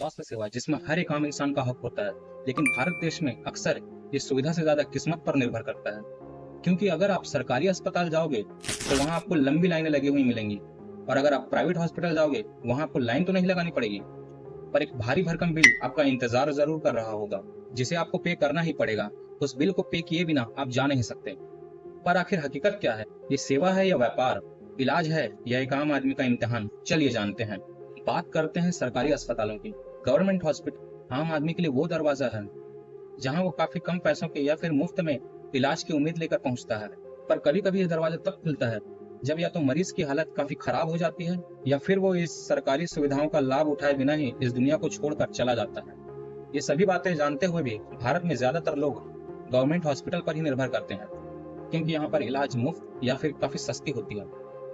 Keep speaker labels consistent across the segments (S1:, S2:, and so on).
S1: स्वास्थ्य सेवा जिसमें हर एक आम इंसान का हक होता है, लेकिन भारत देश में अक्सर ये सुविधा से ज्यादा किस्मत पर निर्भर करता है। क्योंकि अगर आप सरकारी अस्पताल जाओगे तो वहां आपको लंबी लाइनें लगी हुई मिलेंगी, और अगर आप प्राइवेट हॉस्पिटल जाओगे वहां आपको लाइन तो नहीं लगानी पड़ेगी, पर एक भारी भरकम बिल आपका इंतजार जरूर कर रहा होगा, जिसे आपको पे करना ही पड़ेगा। उस बिल को पे किए बिना आप जा नहीं सकते। पर आखिर हकीकत क्या है? ये सेवा है या व्यापार? इलाज है या एक आम आदमी का इम्तिहान? चलिए जानते हैं। बात करते हैं सरकारी अस्पतालों की। गवर्नमेंट हॉस्पिटल आम आदमी के लिए वो दरवाजा है जहां वो काफी कम पैसों के या फिर मुफ्त में इलाज की उम्मीद लेकर पहुंचता है। पर कभी कभी यह दरवाजा तब खुलता है जब या तो मरीज की हालत काफी खराब हो जाती है, या फिर वो इस सरकारी सुविधाओं का लाभ उठाए बिना ही इस दुनिया को छोड़कर चला जाता है। ये सभी बातें जानते हुए भी भारत में ज्यादातर लोग गवर्नमेंट हॉस्पिटल पर ही निर्भर करते हैं, क्योंकि यहाँ पर इलाज मुफ्त या फिर काफी सस्ती होती है।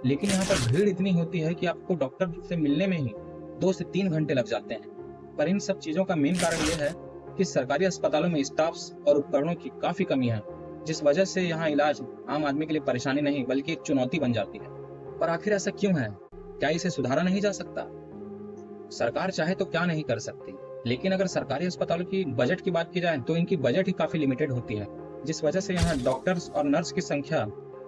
S1: लेकिन यहाँ पर भीड़ इतनी होती है कि आपको डॉक्टर से मिलने में ही 2 से 3 घंटे लग जाते हैं। पर इन सब चीजों का मेन कारण यह है कि सरकारी अस्पतालों में स्टाफ्स और उपकरणों की काफी कमी है, जिस वजह से यहाँ इलाज आम आदमी के लिए परेशानी नहीं बल्कि एक चुनौती बन जाती है। पर आखिर ऐसा क्यों है? क्या इसे सुधारा नहीं जा सकता? सरकार चाहे तो क्या नहीं कर सकती, लेकिन अगर सरकारी अस्पतालों की बजट की बात की जाए तो इनकी बजट ही काफी लिमिटेड होती है, जिस वजह से यहाँ डॉक्टर्स और नर्स की संख्या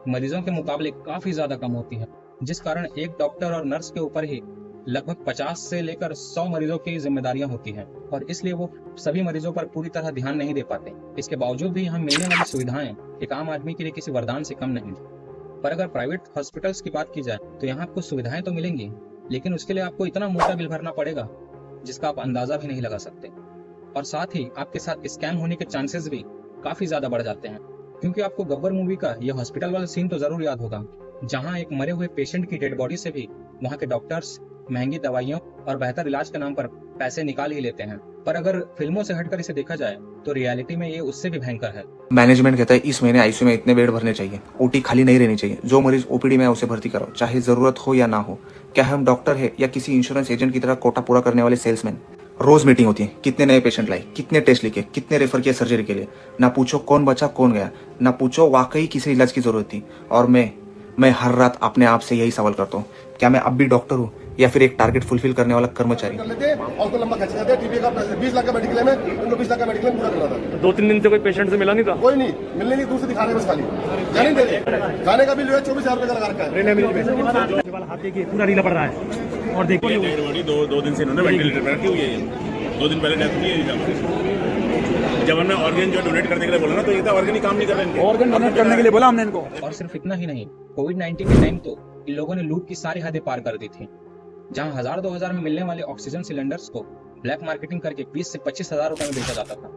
S1: मरीजों के मुकाबले काफी ज्यादा कम होती है, जिस कारण एक डॉक्टर और नर्स के ऊपर ही लगभग 50 से लेकर 100 मरीजों की जिम्मेदारियां होती हैं, और इसलिए वो सभी मरीजों पर पूरी तरह ध्यान नहीं दे पाते। इसके बावजूद भी यहाँ मिलने वाली सुविधाएं एक आम आदमी के लिए किसी वरदान से कम नहीं। पर अगर प्राइवेट हॉस्पिटल्स की बात की जाए तो यहाँ आपको सुविधाएं तो मिलेंगी, लेकिन उसके लिए आपको इतना मोटा बिल भरना पड़ेगा जिसका आप अंदाजा भी नहीं लगा सकते। और साथ ही आपके साथ स्कैम होने के चांसेस भी काफी ज्यादा बढ़ जाते हैं, क्योंकि आपको गब्बर मूवी का यह हॉस्पिटल वाला सीन तो जरूर याद होगा, जहां एक मरे हुए पेशेंट की डेड बॉडी से भी वहां के डॉक्टर्स महंगी दवाइयों और बेहतर इलाज के नाम पर पैसे निकाल ही लेते हैं। पर अगर फिल्मों से हटकर इसे देखा जाए तो रियलिटी में ये उससे भी भयंकर है।
S2: मैनेजमेंट कहता है इस महीने आईसीयू में इतने बेड भरने चाहिए, ओटी खाली नहीं रहनी चाहिए, जो मरीज ओपीडी में है उसे भर्ती करो, चाहे जरूरत हो या ना हो। क्या हम डॉक्टर है या किसी इंश्योरेंस एजेंट की तरह कोटा पूरा करने वाले सेल्समैन? रोज मीटिंग होती है, कितने नए पेशेंट लाए, कितने टेस्ट लिखे, कितने रेफर किया सर्जरी के लिए। ना पूछो कौन बचा कौन गया, ना पूछो वाकई किसी इलाज की जरूरत थी। और मैं हर रात अपने आप से यही सवाल करता हूँ, क्या मैं अब भी डॉक्टर हूँ या फिर एक टारगेट फुलफिल करने वाला कर्मचारी?
S3: कर लेते और उसको लंबा खर्च करते। टीबी का 20 लाख का मेडिकल है, उनको 20 लाख का मेडिकल पूरा करना था।
S4: 2-3 दिन से कोई पेशेंट से मिला नहीं था?
S3: कोई नहीं मिलने नहीं, दूसरे दिखाने बस खाली जाने दे। खाने का बिल जो है 24,000 रुपए का लगा रखा है।
S4: हाथ देखिए पूरा रीला पड़ रहा है। और देखिए
S5: डेड बॉडी दो दिन से इन्होंने वेंटिलेटर पर रखी हुई है। 2 दिन पहले डेथ हुई है। जब हमने ऑर्गन जो डोनेट करने के लिए बोला ना, तो ये था ऑर्गन ही काम नहीं कर रहे हैं।
S4: ऑर्गन डोनेट करने के लिए बोला हमने इनको।
S1: और सिर्फ इतना ही नहीं, कोविड-19 के टाइम तो इन लोगों ने लूट की सारी हदें पार कर दी थी, जहां 1000-2000 में मिलने वाले ऑक्सीजन सिलेंडर्स को ब्लैक मार्केटिंग करके 20 से 25 हजार रुपए में बेचा जाता था,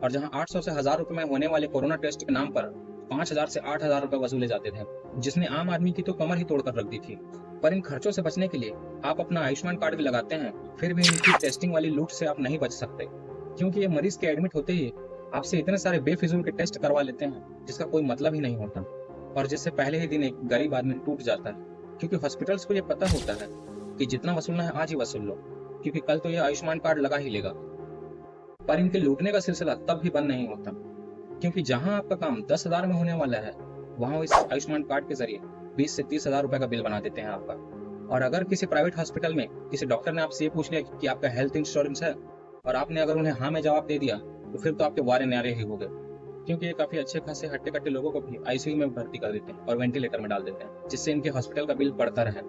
S1: और जहां 800 से 1000 रुपए में होने वाले कोरोना टेस्ट के नाम पर 5000 से 8000 रुपए वसूले जाते थे, जिसने आम आदमी की तो कमर ही तोड़कर रख दी थी। पर इन खर्चों से बचने के लिए आप अपना आयुष्मान कार्ड भी लगाते हैं, फिर भी इनकी टेस्टिंग वाली लूट से आप नहीं बच सकते, क्योंकि ये मरीज के एडमिट होते ही आपसे इतने सारे बेफिजूल के टेस्ट करवा लेते हैं जिसका कोई मतलब ही नहीं होता, और जिससे पहले ही दिन एक गरीब आदमी टूट जाता है। क्योंकि हॉस्पिटल्स को ये पता होता है कि जितना वसूलना है आज ही वसूल लो, क्योंकि कल तो ये आयुष्मान कार्ड लगा ही लेगा। पर इनके लूटने का सिलसिला तब भी बंद नहीं होता, क्योंकि जहां आपका काम 10,000 में होने वाला है, वहां इस आयुष्मान कार्ड के जरिए 20 से 30 हजार रुपए का बिल बना देते हैं आपका। और अगर किसी प्राइवेट हॉस्पिटल में किसी डॉक्टर ने आपसे ये पूछ लिया कि आपका हेल्थ इंश्योरेंस है, और आपने अगर उन्हें हाँ में जवाब दे दिया, तो फिर तो आपके वारे न्यारे ही हो गए, क्योंकि ये काफी अच्छे खासे हट्टे कट्टे लोगों को भी आईसीयू में भर्ती कर देते हैं और वेंटिलेटर में डाल देते हैं, जिससे इनके हॉस्पिटल का बिल बढ़ता रहे।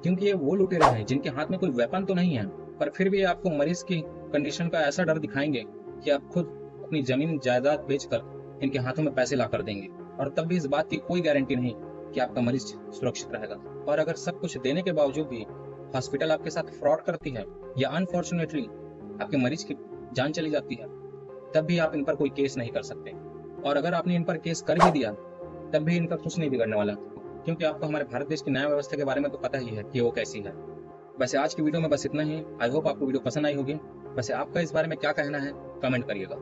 S1: क्योंकि ये वो लुटेरे हैं जिनके हाथ में कोई वेपन तो नहीं है, पर फिर भी आपको मरीज की कंडीशन का ऐसा डर दिखाएंगे कि आप खुद अपनी जमीन जायदाद बेचकर इनके हाथों में पैसे ला कर देंगे, और तब भी इस बात की कोई गारंटी नहीं कि आपका मरीज सुरक्षित रहेगा। और अगर सब कुछ देने के बावजूद भी हॉस्पिटल आपके साथ फ्रॉड करती है, या अनफॉर्चुनेटली आपके मरीज की जान चली जाती है, तब भी आप इन पर कोई केस नहीं कर सकते। और अगर आपने इन पर केस कर भी दिया, तब भी इनका कुछ नहीं बिगड़ने वाला, क्योंकि आपको हमारे भारत देश की न्याय व्यवस्था के बारे में तो पता ही है कि वो कैसी है। वैसे आज की वीडियो में बस इतना ही। आई होप आपको वीडियो पसंद आई होगी। वैसे आपका इस बारे में क्या कहना है, कमेंट करिएगा।